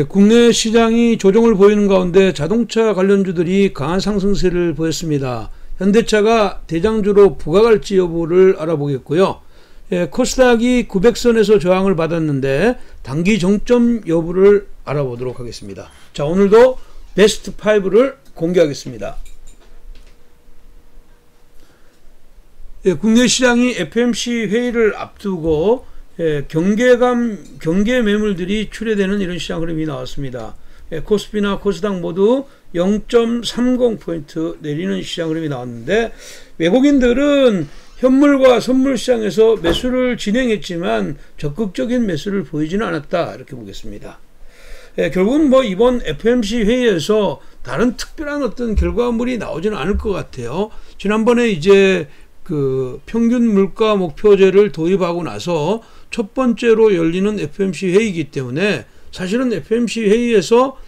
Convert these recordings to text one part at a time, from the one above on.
국내 시장이 조정을 보이는 가운데 자동차 관련주들이 강한 상승세를 보였습니다. 현대차가 대장주로 부각할지 여부를 알아보겠고요. 코스닥이 900선에서 저항을 받았는데 단기 정점 여부를 알아보도록 하겠습니다. 자, 오늘도 베스트 5를 공개하겠습니다. 국내 시장이 FOMC 회의를 앞두고 경계 매물들이 출회되는 이런 시장 흐름이 나왔습니다. 코스피나 코스닥 모두 0.30포인트 내리는 시장 흐름이 나왔는데, 외국인들은 현물과 선물 시장에서 매수를 진행했지만 적극적인 매수를 보이지는 않았다, 이렇게 보겠습니다. 결국은 이번 FOMC 회의에서 다른 특별한 어떤 결과물이 나오지는 않을 것 같아요. 지난번에 이제 그 평균 물가 목표제를 도입하고 나서 첫 번째로 열리는 FOMC 회의이기 때문에 사실은 FOMC 회의에서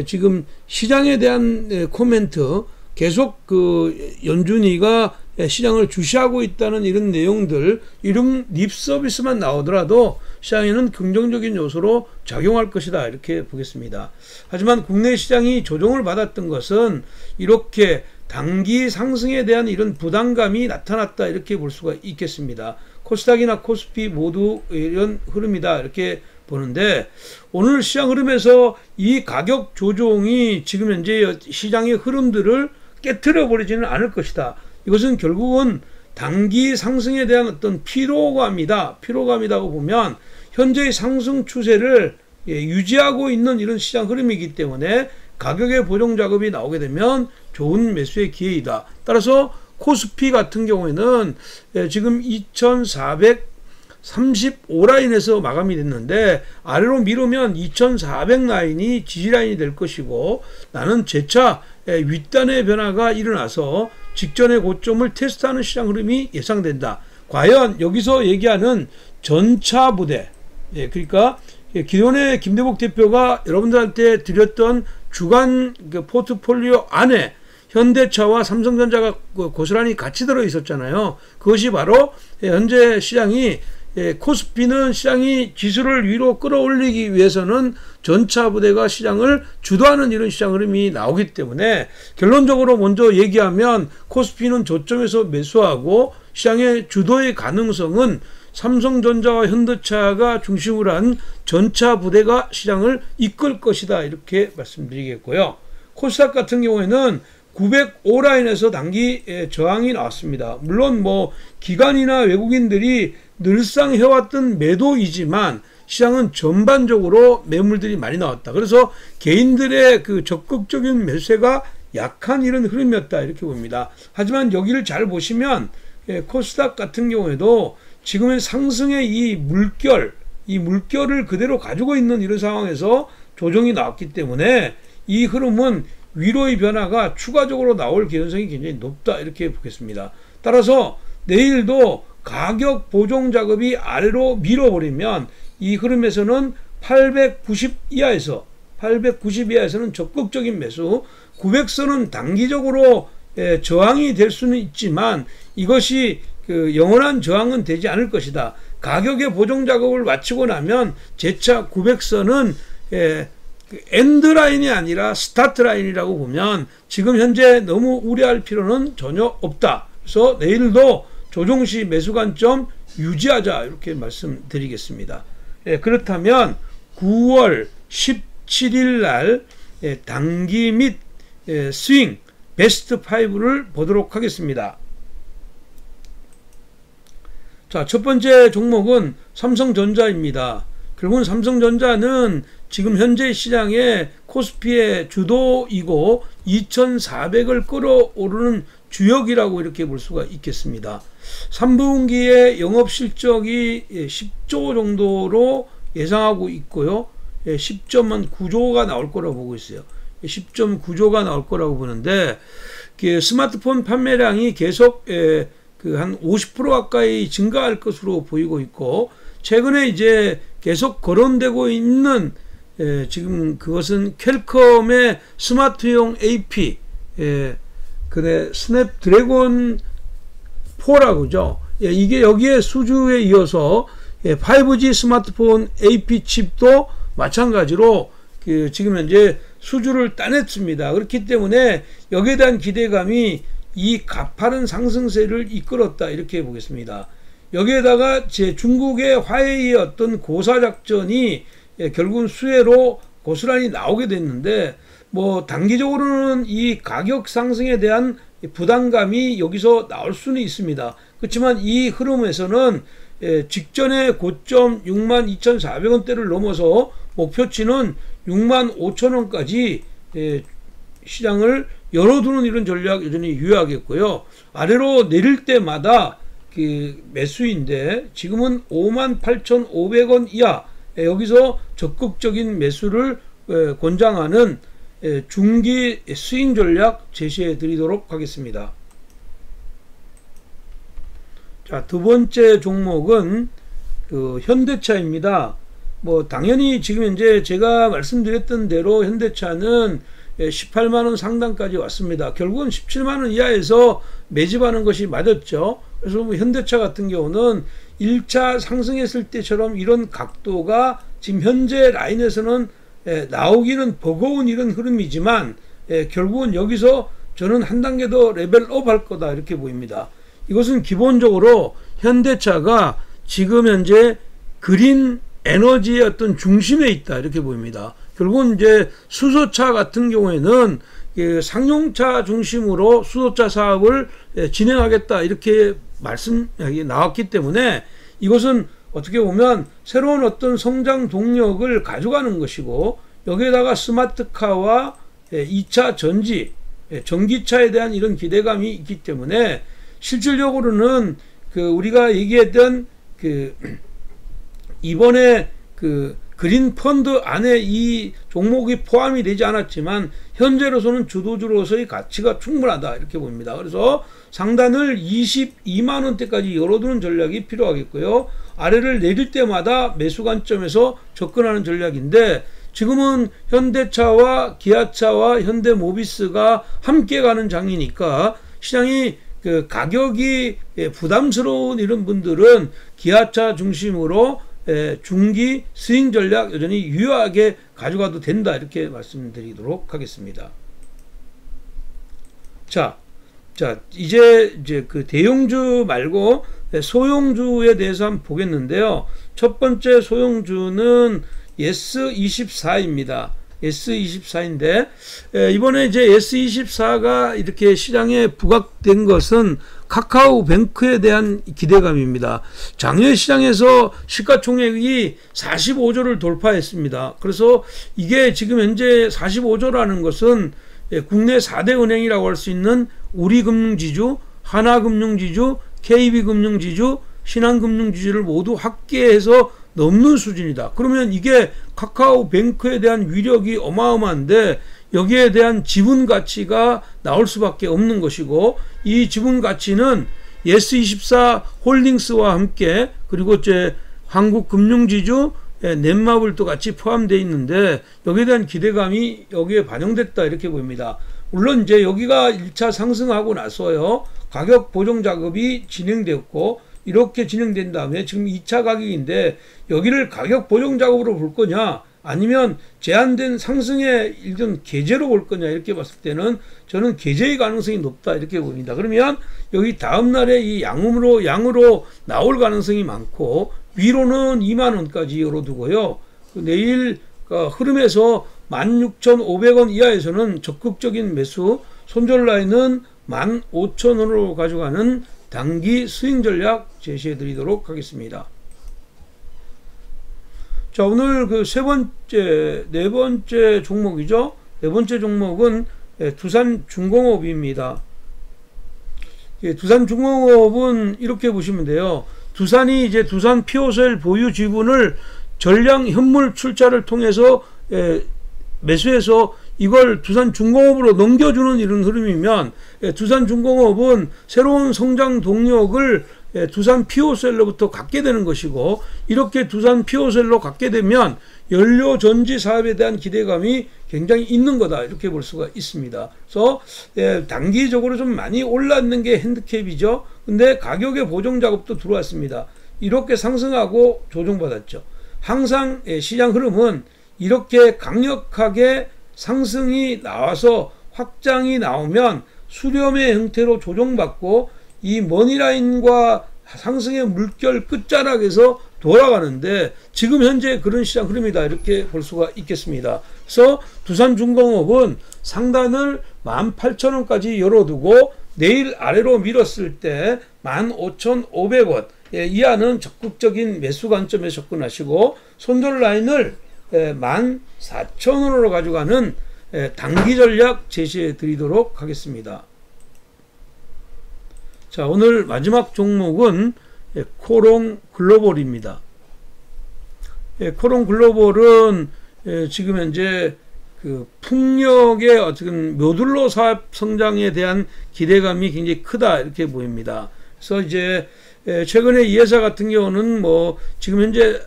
지금 시장에 대한 코멘트, 계속 그 연준이가 시장을 주시하고 있다는 이런 내용들, 이런 립 서비스만 나오더라도 시장에는 긍정적인 요소로 작용할 것이다, 이렇게 보겠습니다. 하지만 국내 시장이 조정을 받았던 것은 이렇게 단기 상승에 대한 이런 부담감이 나타났다, 이렇게 볼 수가 있겠습니다. 코스닥이나 코스피 모두 이런 흐름이다, 이렇게 보는데, 오늘 시장 흐름에서 이 가격 조정이 지금 현재 시장의 흐름들을 깨트려 버리지는 않을 것이다. 이것은 결국은 단기 상승에 대한 어떤 피로감이다고 보면 현재의 상승 추세를 유지하고 있는 이런 시장 흐름이기 때문에 가격의 보정 작업이 나오게 되면 좋은 매수의 기회이다. 따라서 코스피 같은 경우에는 지금 2435라인에서 마감이 됐는데, 아래로 미루면 2400라인이 지지라인이 될 것이고, 나는 재차 윗단의 변화가 일어나서 직전의 고점을 테스트하는 시장 흐름이 예상된다. 과연 여기서 얘기하는 전차 부대, 그러니까 기존에 김대복 대표가 여러분들한테 드렸던 주간 포트폴리오 안에 현대차와 삼성전자가 고스란히 같이 들어 있었잖아요. 그것이 바로 현재 시장이, 코스피는 시장이 지수를 위로 끌어올리기 위해서는 전차 부대가 시장을 주도하는 이런 시장 흐름이 나오기 때문에, 결론적으로 먼저 얘기하면 코스피는 저점에서 매수하고 시장의 주도의 가능성은 삼성전자와 현대차가 중심으로 한 전차 부대가 시장을 이끌 것이다, 이렇게 말씀드리겠고요. 코스닥 같은 경우에는 905라인에서 단기 저항이 나왔습니다. 물론 기관이나 외국인들이 늘상 해왔던 매도이지만 시장은 전반적으로 매물들이 많이 나왔다. 그래서 개인들의 그 적극적인 매수가 약한 이런 흐름이었다, 이렇게 봅니다. 하지만 여기를 잘 보시면 코스닥 같은 경우에도 지금의 상승의 이 물결을 그대로 가지고 있는 이런 상황에서 조정이 나왔기 때문에 이 흐름은 위로의 변화가 추가적으로 나올 개연성이 굉장히 높다, 이렇게 보겠습니다. 따라서 내일도 가격 보정 작업이 아래로 밀어버리면 이 흐름에서는 890 이하에서는 적극적인 매수, 900선은 단기적으로 저항이 될 수는 있지만 이것이 영원한 저항은 되지 않을 것이다. 가격의 보정 작업을 마치고 나면 재차 900선은 엔드라인이 아니라 스타트라인이라고 보면 지금 현재 너무 우려할 필요는 전혀 없다. 그래서 내일도 조정시 매수 관점 유지하자, 이렇게 말씀드리겠습니다. 그렇다면 9월 17일 날 단기 및 스윙 베스트 5를 보도록 하겠습니다. 자, 첫 번째 종목은 삼성전자입니다. 결국은 삼성전자는 지금 현재 시장의 코스피의 주도이고 2400을 끌어오르는 주역이라고 이렇게 볼 수가 있겠습니다. 3분기에 영업실적이 10조 정도로 예상하고 있고요. 10.9조가 나올 거라고 보고 있어요. 10.9조가 나올 거라고 보는데, 스마트폰 판매량이 계속 한 50% 가까이 증가할 것으로 보이고 있고, 최근에 이제 계속 거론되고 있는 지금 그것은 퀄컴의 스마트용 AP, 스냅드래곤 4라고죠. 이게 여기에 수주에 이어서 5G 스마트폰 AP 칩도 마찬가지로 지금 현재 수주를 따냈습니다. 그렇기 때문에 여기에 대한 기대감이 이 가파른 상승세를 이끌었다 이렇게 보겠습니다. 여기에다가 중국의 화해의 어떤 고사작전이 결국은 수혜로 고스란히 나오게 됐는데, 뭐 단기적으로는 이 가격 상승에 대한 부담감이 여기서 나올 수는 있습니다. 그렇지만 이 흐름에서는 직전의 고점 62,400원대를 넘어서 목표치는 65,000원까지 시장을 열어두는 이런 전략 여전히 유효하겠고요. 아래로 내릴 때마다 그 매수인데 지금은 58,500원 이하, 여기서 적극적인 매수를 권장하는 중기 스윙 전략 제시해 드리도록 하겠습니다. 자, 두 번째 종목은 그 현대차입니다. 뭐 당연히 지금 현재 제가 말씀드렸던 대로 현대차는 18만원 상단까지 왔습니다. 결국은 17만원 이하에서 매집하는 것이 맞았죠. 그래서 뭐 현대차 같은 경우는 1차 상승했을 때처럼 이런 각도가 지금 현재 라인에서는 나오기는 버거운 이런 흐름이지만 결국은 여기서 저는 한 단계 더 레벨업 할 거다 이렇게 보입니다. 이것은 기본적으로 현대차가 지금 현재 그린 에너지의 어떤 중심에 있다 이렇게 보입니다. 결국은 이제 수소차 같은 경우에는 상용차 중심으로 수소차 사업을 진행하겠다 이렇게 말씀이 나왔기 때문에 이것은 어떻게 보면 새로운 어떤 성장 동력을 가져가는 것이고, 여기에다가 스마트카와 2차 전지, 전기차에 대한 이런 기대감이 있기 때문에 실질적으로는 그 우리가 얘기했던 그 이번에 그 그린 펀드 안에 이 종목이 포함이 되지 않았지만 현재로서는 주도주로서의 가치가 충분하다 이렇게 봅니다. 그래서 상단을 22만 원대까지 열어두는 전략이 필요하겠고요. 아래를 내릴 때마다 매수 관점에서 접근하는 전략인데, 지금은 현대차와 기아차와 현대모비스가 함께 가는 장이니까 시장이 그 가격이 부담스러운 이런 분들은 기아차 중심으로 중기 스윙 전략 여전히 유효하게 가져가도 된다 이렇게 말씀드리도록 하겠습니다. 자 이제 그 대형주 말고 소형주에 대해서 한번 보겠는데요. 첫 번째 소형주는 S24입니다. S24인데 이번에 이제 S24가 이렇게 시장에 부각된 것은 카카오뱅크에 대한 기대감입니다. 작년 시장에서 시가총액이 45조를 돌파했습니다. 그래서 이게 지금 현재 45조라는 것은 국내 4대 은행이라고 할 수 있는 우리금융지주, 하나금융지주, KB금융지주, 신한금융지주를 모두 합계해서 넘는 수준이다. 그러면 이게 카카오뱅크에 대한 위력이 어마어마한데 여기에 대한 지분 가치가 나올 수밖에 없는 것이고, 이 지분 가치는 S24 홀딩스와 함께 그리고 이제 한국금융지주, 넷마블도 같이 포함되어 있는데 여기에 대한 기대감이 여기에 반영됐다 이렇게 보입니다. 물론 이제 여기가 1차 상승하고 나서요 가격 보정 작업이 진행되었고, 이렇게 진행된 다음에 지금 2차 가격인데 여기를 가격 보정 작업으로 볼 거냐 아니면 제한된 상승의 일종 계제로 볼 거냐 이렇게 봤을 때는 저는 계제의 가능성이 높다 이렇게 봅니다. 그러면 여기 다음날에 이 양으로 나올 가능성이 많고, 위로는 2만원까지 열어두고요. 내일 흐름에서 16,500원 이하에서는 적극적인 매수, 손절 라인은 15,000원으로 가져가는 단기 스윙 전략 제시해 드리도록 하겠습니다. 자, 오늘 그 네 번째 종목이죠. 네 번째 종목은 두산중공업입니다. 두산중공업은 이렇게 보시면 돼요. 두산이 이제 두산 피오셀 보유 지분을 전량 현물 출자를 통해서 매수해서 이걸 두산중공업으로 넘겨주는 이런 흐름이면, 두산중공업은 새로운 성장 동력을 두산 피오셀로부터 갖게 되는 것이고, 이렇게 두산 피오셀로 갖게 되면 연료 전지 사업에 대한 기대감이 굉장히 있는 거다 이렇게 볼 수가 있습니다. 그래서 단기적으로 좀 많이 올랐는 게 핸드캡이죠. 근데 가격의 보정 작업도 들어왔습니다. 이렇게 상승하고 조정받았죠. 항상 시장 흐름은 이렇게 강력하게 상승이 나와서 확장이 나오면 수렴의 형태로 조정받고 이 머니라인과 상승의 물결 끝자락에서 돌아가는데 지금 현재 그런 시장 흐름이다 이렇게 볼 수가 있겠습니다. 그래서 두산중공업은 상단을 18,000원까지 열어두고 내일 아래로 밀었을 때 15,500원 이하는 적극적인 매수 관점에 접근하시고 손절 라인을 14,000원으로 가져가는 단기 전략 제시해 드리도록 하겠습니다. 자, 오늘 마지막 종목은 코롱 글로벌입니다. 코롱 글로벌은 지금 현재 그 풍력의 어떤 모듈러 사업 성장에 대한 기대감이 굉장히 크다 이렇게 보입니다. 그래서 이제 최근에 이 회사 같은 경우는 뭐 지금 현재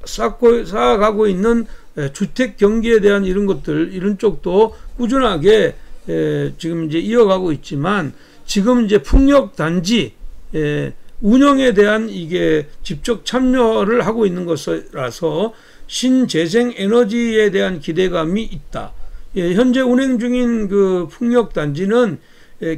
쌓아가고 있는 주택 경기에 대한 이런 것들 이런 쪽도 꾸준하게 지금 이제 이어가고 있지만 지금 이제 풍력 단지 운영에 대한 이게 직접 참여를 하고 있는 것이라서 신재생 에너지에 대한 기대감이 있다. 현재 운행 중인 그 풍력 단지는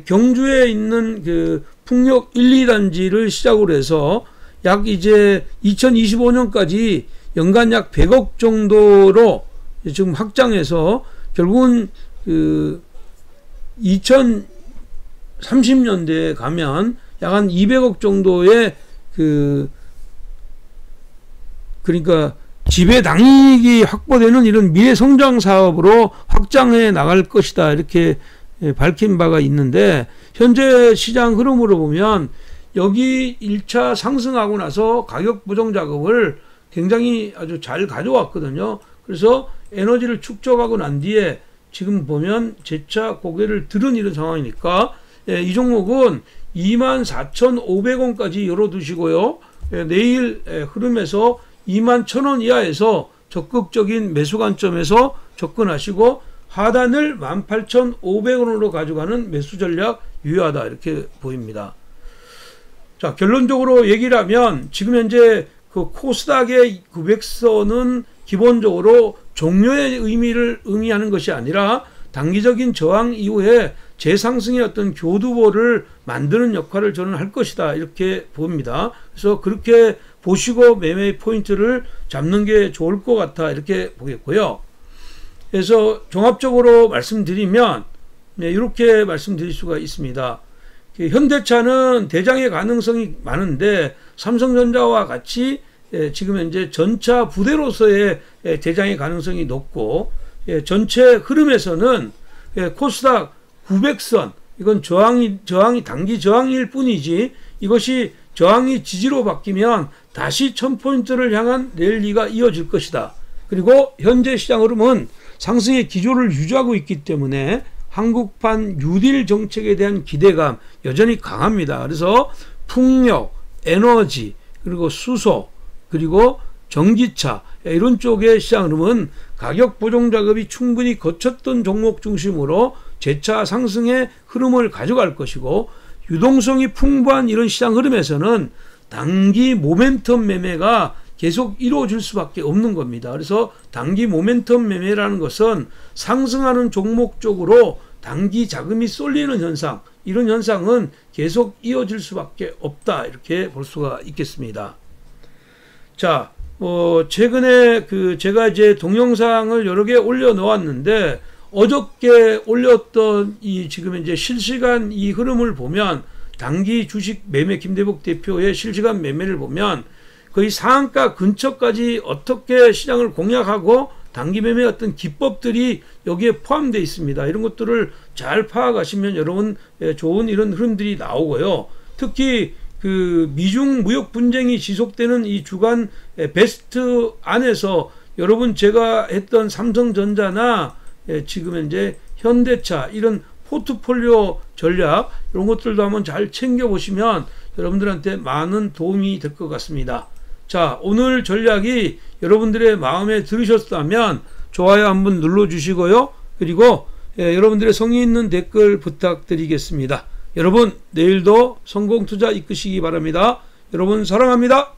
경주에 있는 그 풍력 1, 2단지를 시작으로 해서 약 이제 2025년까지 연간 약 100억 정도로 지금 확장해서 결국은 그 2030년대에 가면 약 한 200억 정도의 그러니까 지배당익이 확보되는 이런 미래 성장 사업으로 확장해 나갈 것이다 이렇게 밝힌 바가 있는데 현재 시장 흐름으로 보면 여기 1차 상승하고 나서 가격 보정 작업을 굉장히 아주 잘 가져왔거든요. 그래서 에너지를 축적하고 난 뒤에 지금 보면 재차 고개를 들은 이런 상황이니까 이 종목은 24,500원까지 열어두시고요. 내일 흐름에서 21,000원 이하에서 적극적인 매수 관점에서 접근하시고 하단을 18,500원으로 가져가는 매수 전략 유효하다 이렇게 보입니다. 자, 결론적으로 얘기를 하면 지금 현재 그 코스닥의 900선은 기본적으로 종료의 의미를 의미하는 것이 아니라 단기적인 저항 이후에 재상승의 어떤 교두보를 만드는 역할을 저는 할 것이다 이렇게 봅니다. 그래서 그렇게 보시고 매매 포인트를 잡는 게 좋을 것 같아 이렇게 보겠고요. 그래서 종합적으로 말씀드리면 이렇게 말씀드릴 수가 있습니다. 현대차는 대장의 가능성이 많은데 삼성전자와 같이 지금 현재 전차 부대로서의 대장의 가능성이 높고 전체 흐름에서는 코스닥 900선 이건 저항이 단기 저항일 뿐이지 이것이 저항이 지지로 바뀌면 다시 1000포인트를 향한 랠리가 이어질 것이다. 그리고 현재 시장 흐름은 상승의 기조를 유지하고 있기 때문에 한국판 뉴딜 정책에 대한 기대감 여전히 강합니다. 그래서 풍력, 에너지, 그리고 수소, 그리고 전기차 이런 쪽의 시장 흐름은 가격 보정 작업이 충분히 거쳤던 종목 중심으로 재차 상승의 흐름을 가져갈 것이고 유동성이 풍부한 이런 시장 흐름에서는 단기 모멘텀 매매가 계속 이루어질 수밖에 없는 겁니다. 그래서 단기 모멘텀 매매라는 것은 상승하는 종목 쪽으로 단기 자금이 쏠리는 현상, 이런 현상은 계속 이어질 수밖에 없다 이렇게 볼 수가 있겠습니다. 자, 최근에 제가 이제 동영상을 여러 개 올려 놓았는데 어저께 올렸던 이 지금 이제 실시간 이 흐름을 보면 단기 주식 매매 김대복 대표의 실시간 매매를 보면 거의 상한가 근처까지 어떻게 시장을 공략하고 단기 매매 어떤 기법들이 여기에 포함되어 있습니다. 이런 것들을 잘 파악하시면 여러분 좋은 이런 흐름들이 나오고요. 특히 그 미중 무역 분쟁이 지속되는 이 주간 베스트 안에서 여러분 제가 했던 삼성전자나 지금 현재 현대차 이런 포트폴리오 전략 이런 것들도 한번 잘 챙겨보시면 여러분들한테 많은 도움이 될 것 같습니다. 자, 오늘 전략이 여러분들의 마음에 들으셨다면 좋아요 한번 눌러주시고요. 그리고 여러분들의 성의 있는 댓글 부탁드리겠습니다. 여러분 내일도 성공투자 이끄시기 바랍니다. 여러분 사랑합니다.